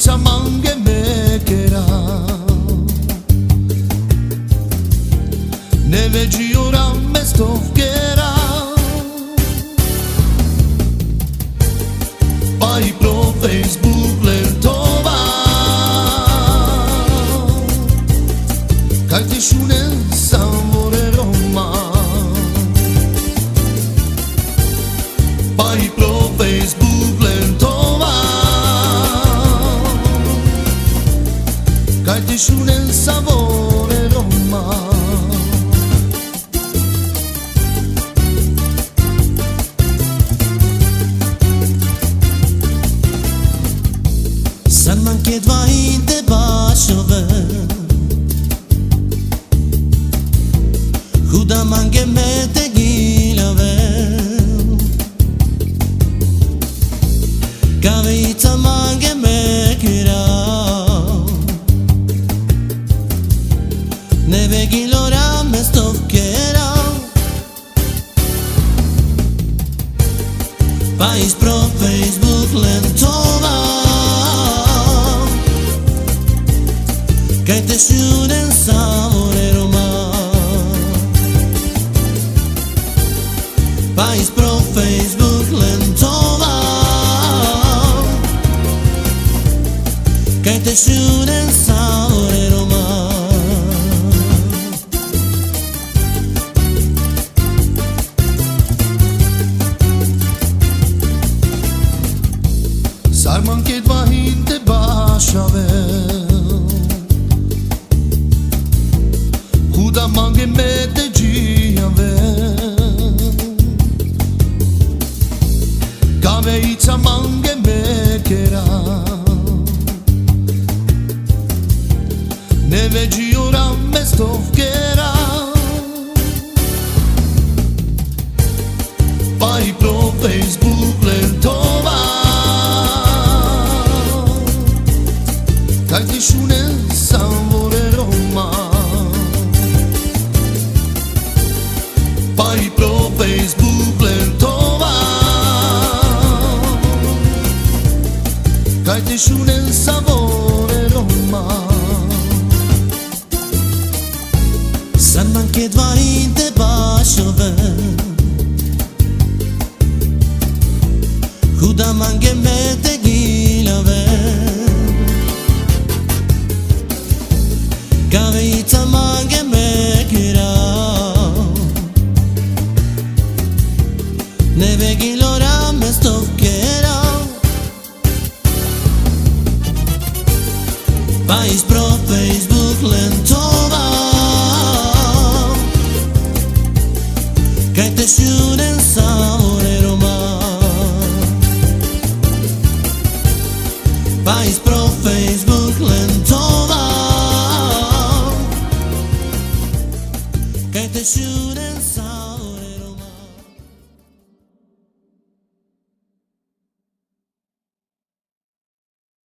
Paisa mange mekera Neve gjora me stofkera Pa i pro Facebook lertova Kaj ti shunen sa vore Roma Pa i pro Facebook lertova Kaj ti shunen sa vore Roma San man ket vahinte bashove Huda mange me te gilave Kavica mange me kira Neve gilora me stofkera Pais pro Facebook lentova Kaj te shunen sa vore Roma Pais pro Facebook lentova Kaj te shunen sa vore Roma Sarman ket vahinte bashave Huda mange me te gjijave Kaveica mange me kera Neve gjora me stofkera Pa i pro Facebook lertova Kaj ti shunen sa vore Roma Pa i pro Facebook lertova Kaj ti shunen sa vore Roma San man ket vahinte bashove Huda mange me te gilave Kavica mange me kira Neve gilora me stofkera Pais pro Facebook lentova Kaj te shunen sa